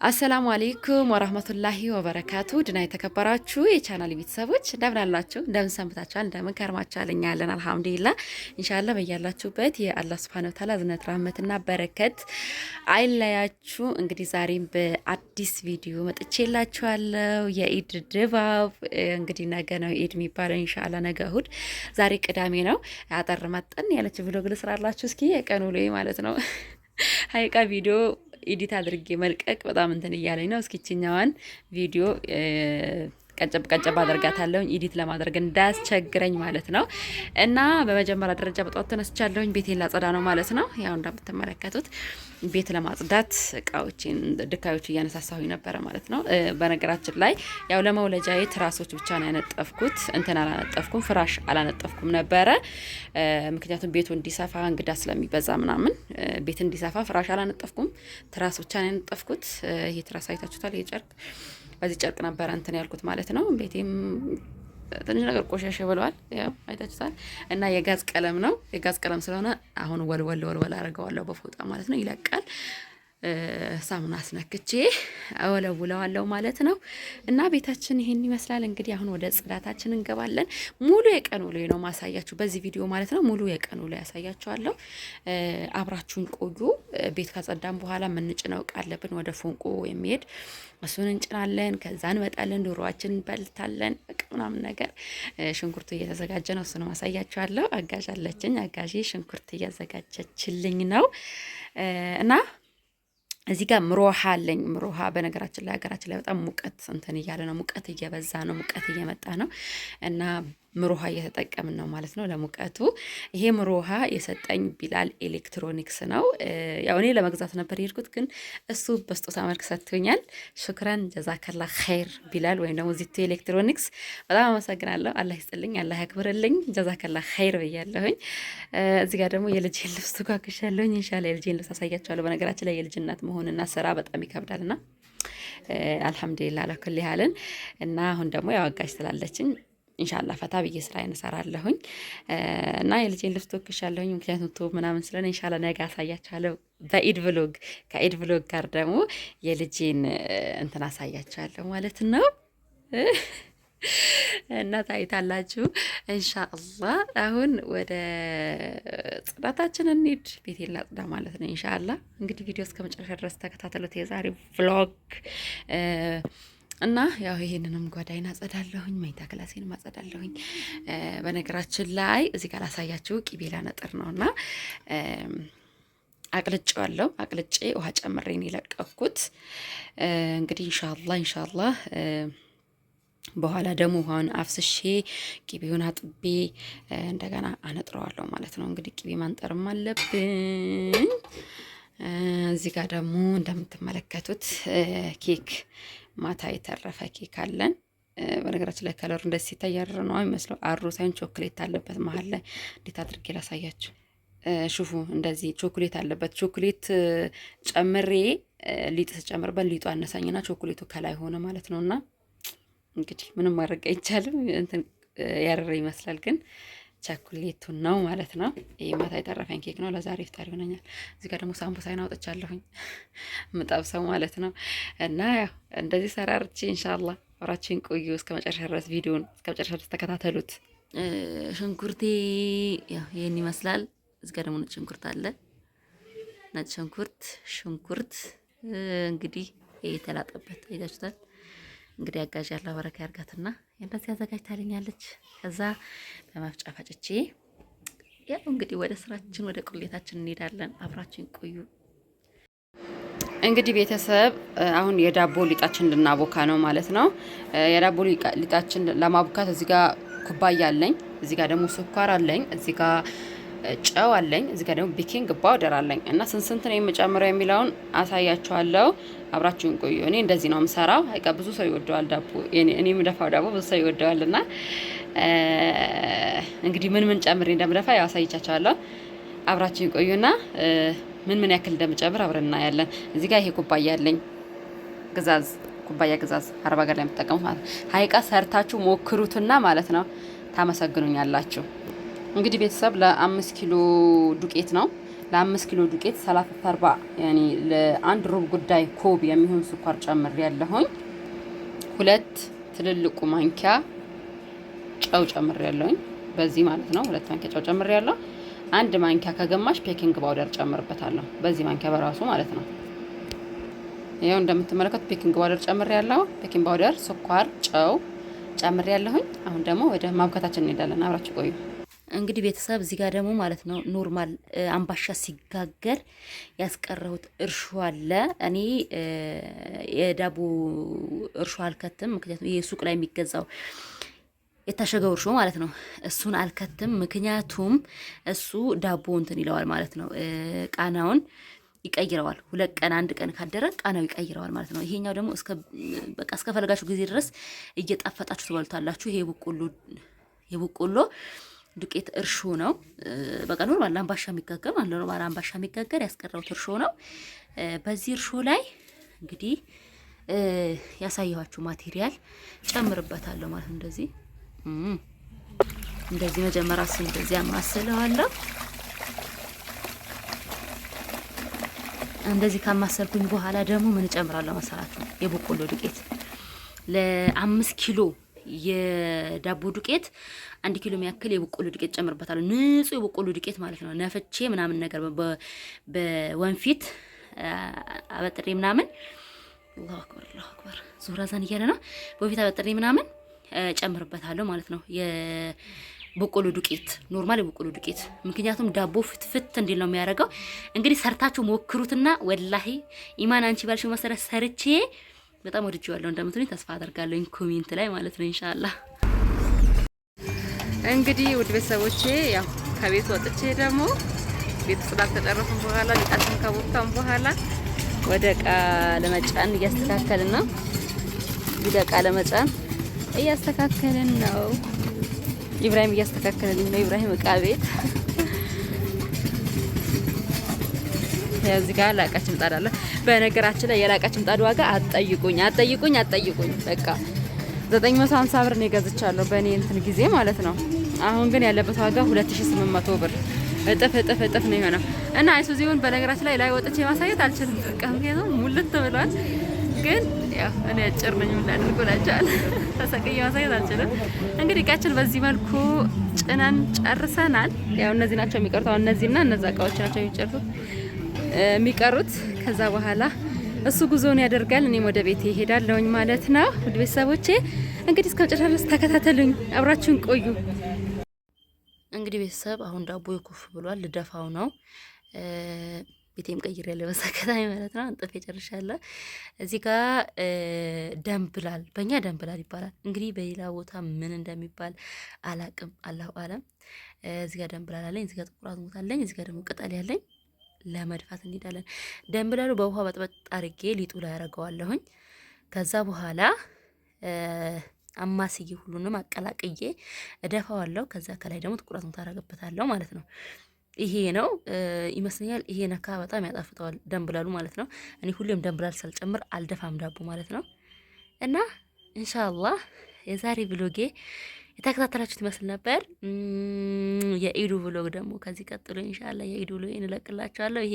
አሰላሙ አለይኩም ወራህመቱላሂ ወበረካቱ ድና የተከበራችሁ የቻናል ቤተሰቦች እንደምን አላችሁ? እንደምን ሰንብታችኋል? እንደምን ከርማችኋል? እኛ ያለን አልሐምዱሊላህ። ኢንሻአላህ በያላችሁበት የአላህ ሱብሃነሁ ወተዓላ ዝነት ረህመትና በረከት አይለያችሁ። እንግዲህ ዛሬም በአዲስ ቪዲዮ መጥቼላችኋለሁ። የኢድ ድባብ እንግዲህ ነገ ነው ኢድ የሚባለው ኢንሻአላህ ነገ እሁድ፣ ዛሬ ቅዳሜ ነው። አጠር መጠን ያለች ቪዲዮ ልስራላችሁ እስኪ የቀኑ ላይ ማለት ነው። ሀይቃ ቪዲዮ ኤዲት አድርጌ መልቀቅ በጣም እንትን እያለኝ ነው። እስኪችኛዋን ቪዲዮ ቀጨብ ቀጨብ አደርጋታለሁ ኤዲት ለማድረግ እንዳያስቸግረኝ ማለት ነው። እና በመጀመሪያ ደረጃ በጧት ተነስቻለሁኝ። ቤቴን ላጸዳ ነው ማለት ነው። ያው እንደምትመለከቱት ቤት ለማጽዳት እቃዎችን ድካዮች እያነሳሳሁኝ ነበረ ማለት ነው። በነገራችን ላይ ያው ለመውለጃዬ ትራሶች ብቻ ነው ያነጠፍኩት፣ እንትን አላነጠፍኩም፣ ፍራሽ አላነጠፍኩም ነበረ። ምክንያቱም ቤቱ እንዲሰፋ እንግዳ ስለሚበዛ ምናምን ቤት እንዲሰፋ ፍራሽ አላነጠፍኩም፣ ትራስ ብቻ ነው ያነጠፍኩት። ይሄ ትራስ አይታችሁታል። ይሄ ጨርቅ በዚህ ጨርቅ ነበረ እንትን ያልኩት ማለት ነው። ቤቴም ትንሽ ነገር ቆሻሻ ብለዋል፣ ያው አይታችሁታል። እና የጋዝ ቀለም ነው። የጋዝ ቀለም ስለሆነ አሁን ወልወል አድርገዋለሁ በፎጣ ማለት ነው። ይለቃል። ሳሙና አስነክቼ አወለውለዋለሁ ማለት ነው። እና ቤታችን ይሄን ይመስላል። እንግዲህ አሁን ወደ ጽዳታችን እንገባለን። ሙሉ የቀኑ ውሎ ነው ማሳያችሁ በዚህ ቪዲዮ ማለት ነው። ሙሉ የቀኑ ውሎ ያሳያችኋለሁ። አብራችሁን ቆዩ። ቤት ካጸዳን በኋላ የምንጭነው እቃ አለብን ወደ ፎንቆ የሚሄድ እሱን እንጭናለን። ከዛ እንመጣለን፣ ዶሮዋችን እንበልታለን ምናምን ነገር። ሽንኩርቱ እየተዘጋጀ ነው፣ እሱን ማሳያችኋለሁ። አጋዥ አለችኝ። አጋዥ ሽንኩርት እያዘጋጀችልኝ ነው እና እዚህ ጋር ምሮሃ አለኝ። ምሮሃ በነገራችን ላይ ሀገራችን ላይ በጣም ሙቀት እንትን እያለ ነው፣ ሙቀት እየበዛ ነው፣ ሙቀት እየመጣ ነው እና ምሮሃ እየተጠቀምን ነው ማለት ነው ለሙቀቱ። ይሄ ምሮሃ የሰጠኝ ቢላል ኤሌክትሮኒክስ ነው። ያው እኔ ለመግዛት ነበር የሄድኩት፣ ግን እሱ በስጦታ መልክ ሰጥቶኛል። ሹክራን ጀዛከላ ኸይር ቢላል፣ ወይም ደግሞ ዚቱ ኤሌክትሮኒክስ በጣም አመሰግናለሁ። አላህ ይስጥልኝ፣ አላህ ያክብርልኝ። ጀዛከላ ኸይር ብያለሁኝ። እዚህ ጋር ደግሞ የልጄን ልብስ ተጓጉሻለሁኝ። ኢንሻአላህ የልጄን ልብስ አሳያችኋለሁ። በነገራችን ላይ የልጅ እናት መሆንና ስራ በጣም ይከብዳልና አልሐምዱሊላህ ለኩል ያለን እና አሁን ደግሞ ያው አጋዥ ስላለችኝ ኢንሻአላህ ፈታ ብዬ ስራዬን እሰራለሁኝ እና የልጄን ልብስ ተወክሻለሁኝ። ምክንያቱም ቶ ምናምን ስለሆነ ኢንሻአላህ ነገ አሳያችኋለሁ በኢድ ብሎግ። ከኢድ ብሎግ ጋር ደግሞ የልጄን እንትን አሳያችኋለሁ ማለት ነው እና ታይታላችሁ ኢንሻአላህ። አሁን ወደ ጽዳታችን እንሂድ። ቤቴን ላጽዳ ማለት ነው ኢንሻአላህ። እንግዲህ ቪዲዮ እስከ መጨረሻ ድረስ ተከታተሉት፣ የዛሬ ብሎግ እና ያው ይሄንንም ጓዳይን አጸዳለሁኝ፣ መኝታ ክላሴንም አጸዳለሁኝ። በነገራችን ላይ እዚህ ጋር ላሳያችሁ ቂቤ ላነጥር ነውና አቅልጬዋለሁ። አቅልጬ ውሃ ጨምሬን የለቀኩት እንግዲህ ኢንሻአላህ በኋላ ደግሞ ውሃውን አፍስሼ ቂቤውን አጥቤ እንደገና አነጥረዋለሁ ማለት ነው። እንግዲህ ቂቤ ማንጠርም አለብኝ። እዚህ ጋር ደግሞ እንደምትመለከቱት ኬክ ማታ የተረፈ ኬክ አለን። በነገራችን ላይ ከለሩ እንደዚህ ሲታይ ያረ ነው የሚመስለው፣ አሩ ሳይሆን ቾክሌት አለበት መሀል ላይ። እንዴት አድርጌ ላሳያችሁ? ሹፉ እንደዚህ ቾክሌት አለበት። ቾክሌት ጨምሬ ሊጥ ተጨምርበት ሊጡ አነሳኝና ቾክሌቱ ከላይ ሆነ ማለት ነውና እንግዲህ ምንም ማድረግ አይቻልም። እንትን ያረረ ይመስላል ግን ቸኮሌቱን ነው ማለት ነው። ይሄ ማታ የተረፈኝ ኬክ ነው፣ ለዛሬ ኢፍጣር ይሆነኛል። እዚህ ጋር ደግሞ ሳምቡሳይን አውጥቻለሁኝ ምጣብሰው ማለት ነው። እና ያው እንደዚህ ሰራርቼ ኢንሻአላህ አብራችሁን ቆዩ እስከ መጨረሻ ድረስ፣ ቪዲዮን እስከ መጨረሻ ድረስ ተከታተሉት። ሽንኩርቴ ያው ይሄን ይመስላል። እዚህ ጋር ደግሞ ነጭ ሽንኩርት አለ። ነጭ ሽንኩርት እንግዲህ ይሄ ተላጠበት አይታችሁታል። እንግዲህ አጋዥ ያለው በረካ ያርጋትና እንደዚህ አዘጋጅታልኛለች። ከዛ በመፍጫ ፈጭቼ ያው እንግዲህ ወደ ስራችን ወደ ቁሌታችን እንሄዳለን። አብራችን ቆዩ። እንግዲህ ቤተሰብ አሁን የዳቦ ሊጣችን ልናቦካ ነው ማለት ነው። የዳቦ ሊጣችን ለማቦካት እዚህ ጋር ኩባያ አለኝ፣ እዚህ ጋር ደግሞ ስኳር አለኝ፣ እዚህ ጋር ጨው አለኝ፣ እዚህ ጋር ደግሞ ቤኪንግ ፓውደር አለኝ እና ስንት ነው የምጨምረው የሚለውን አሳያችኋለሁ። አብራችሁን ቆዩ። እኔ እንደዚህ ነው የምሰራው። አይቃ ብዙ ሰው ይወደዋል ዳቦ፣ እኔ የምደፋው ዳቦ ብዙ ሰው ይወደዋልና እንግዲህ ምን ጨምሬ እንደምደፋ ያው አሳይቻችኋለሁ። አብራችሁን ቆዩና ምን ያክል እንደምጨምር አብረን እናያለን። እዚህ ጋር ይሄ ኩባያ አለኝ፣ ኩባያ ግዛዝ አረብ ሀገር ላይ የምትጠቀሙት ማለት ነው። ሀይቃ ሰርታችሁ ሞክሩትና ማለት ነው፣ ታመሰግኑኛላችሁ። እንግዲህ ቤተሰብ ለ5 ኪሎ ዱቄት ነው ለ5 ኪሎ ዱቄት 30 ያኔ ለአንድ ሩብ ጉዳይ ኮብ የሚሆን ስኳር ጨምሬ ያለሁኝ። 2 ትልልቁ ማንኪያ ጨው ጨምሬ ያለሁኝ በዚህ ማለት ነው። 2 ማንኪያ ጨው ጨምሬ ያለሁ። 1 ማንኪያ ከግማሽ ቤኪንግ ፓውደር ጨምርበታለሁ በዚህ ማንኪያ በራሱ ማለት ነው። ይሄው እንደምትመለከቱት ቤኪንግ ፓውደር ጨምሬ ያለሁ። ቤኪንግ ፓውደር፣ ስኳር፣ ጨው ጨምሬ ያለሁኝ። አሁን ደግሞ ወደ ማብካታችን እንሄዳለን። አብራችሁ ቆዩ። እንግዲህ ቤተሰብ እዚህ ጋር ደግሞ ማለት ነው ኖርማል አምባሻ ሲጋገር ያስቀረሁት እርሾ አለ። እኔ የዳቦ እርሾ አልከትም፣ ምክንያቱም ይሄ ሱቅ ላይ የሚገዛው የታሸገው እርሾ ማለት ነው። እሱን አልከትም፣ ምክንያቱም እሱ ዳቦ እንትን ይለዋል ማለት ነው። ቃናውን ይቀይረዋል። 2 ቀን 1 ቀን ካደረ ቃናው ይቀይረዋል ማለት ነው። ይሄኛው ደግሞ እስከፈለጋችሁ ጊዜ ድረስ እየጣፈጣችሁ ትበሉታላችሁ። ይሄ የበቆሎ ዱቄት እርሾ ነው። በቃ ኖርማል አምባሻ የሚጋገር ማለት ነው። ኖርማል አምባሻ የሚጋገር ያስቀረውት እርሾ ነው። በዚህ እርሾ ላይ እንግዲህ ያሳየኋችሁ ማቴሪያል ጨምርበታለሁ ማለት ነው። እንደዚህ መጀመሪያ እንደዚህ አማስለዋለሁ። እንደዚህ ካማሰልኩኝ በኋላ ደግሞ ምን እጨምራለሁ መሰላችሁ? የበቆሎ ዱቄት ለ5 ኪሎ የዳቦ ዱቄት 1 ኪሎ የሚያክል የበቆሎ ዱቄት ጨምርበታለሁ። ንጹህ የበቆሎ ዱቄት ማለት ነው። ነፍቼ ምናምን ነገር በወንፊት አበጥሬ ምናምን አላሁ አክበር አላሁ አክበር ዙራዛን እያለ ነው። በወንፊት አበጥሬ ምናምን ጨምርበታለሁ ማለት ነው። የበቆሎ ዱቄት ኖርማል የበቆሎ ዱቄት፣ ምክንያቱም ዳቦ ፍትፍት እንዲል ነው የሚያደርገው። እንግዲህ ሰርታችሁ ሞክሩትና ወላሂ ኢማን አንቺ ባልሽው መሰረት ሰርቼ በጣም ወድጄዋለሁ እንደምትሉኝ ተስፋ አደርጋለሁ ኮሜንት ላይ ማለት ነው ኢንሻአላህ። እንግዲህ ውድ ቤተሰቦቼ ያው ከቤት ወጥቼ ደግሞ ቤት ጽዳት ከጨረስን በኋላ ሊጣችን ካቦካን በኋላ ወደ እቃ ለመጫን እያስተካከልን ነው። ወደ እቃ ለመጫን እያስተካከልን ነው። ኢብራሂም እያስተካከለልኝ ነው። ኢብራሂም እቃ ቤት እዚህ ጋር ላቃችን ምጣድ አለ። በነገራችን ላይ የላቃችን ምጣድ ዋጋ አትጠይቁኝ። በቃ 950 ብር ነው የገዝቻለሁ በእኔ እንትን ጊዜ ማለት ነው። አሁን ግን ያለበት ዋጋ 2800 ብር፣ እጥፍ ነው የሆነው። እና አይሱዚውን በነገራችን ላይ ወጥቼ ማሳየት አልችልም። በቃ ምክንያቱም ሙልት ብሏል። ግን ያው እኔ አጭር ነኝ ምን ላድርጎላችኋል። ተሰቅዬ ማሳየት አልችልም። እንግዲህ እቃችን በዚህ መልኩ ጭነን ጨርሰናል። ያው እነዚህ ናቸው የሚቀሩት። አሁን እነዚህና እነዛ እቃዎች ናቸው የሚቀሩት። ከዛ በኋላ እሱ ጉዞውን ያደርጋል፣ እኔም ወደ ቤቴ እሄዳለሁኝ ማለት ነው። ውድ ቤተሰቦቼ እንግዲህ እስከ መጨረሻ ድረስ ተከታተሉኝ፣ አብራችሁን ቆዩ። እንግዲህ ቤተሰብ አሁን ዳቦ ይኩፍ ብሏል፣ ልደፋው ነው። ቤቴም ቀይር ያለ በሰከታይ ማለት ነው። አንጥፌ ጨርሻለሁ። እዚህ ጋር ደንብላል፣ በእኛ ደንብላል ይባላል። እንግዲህ በሌላ ቦታ ምን እንደሚባል አላቅም፣ አላሁ አለም። እዚህ ጋር ደንብላል አለኝ፣ እዚህ ጋር ጥቁር አዝሙድ አለኝ፣ እዚህ ጋር ደግሞ ቅጠል ያለኝ። ለመድፋት እንሄዳለን። ደንብላሉ በውሃ በጥበጥ አርጌ ሊጡ ላይ ያደርገዋለሁኝ። ከዛ በኋላ አማስዬ ሁሉንም አቀላቅዬ እደፋዋለሁ። ከዛ ከላይ ደግሞ ጥቁር አዝሙድ አደርግበታለሁ ማለት ነው። ይሄ ነው ይመስለኛል። ይሄ ነካ በጣም ያጣፍጠዋል ደንብላሉ ማለት ነው። እኔ ሁሌም ደንብላል ሳልጨምር አልደፋም ዳቦ ማለት ነው። እና ኢንሻአላህ የዛሬ ብሎጌ የተከታተላችሁት ይመስል ነበር። የኢዱ ብሎግ ደግሞ ከዚህ ቀጥሎ ኢንሻአላህ የኢዱ ብሎግ እንለቅላችኋለሁ። ይሄ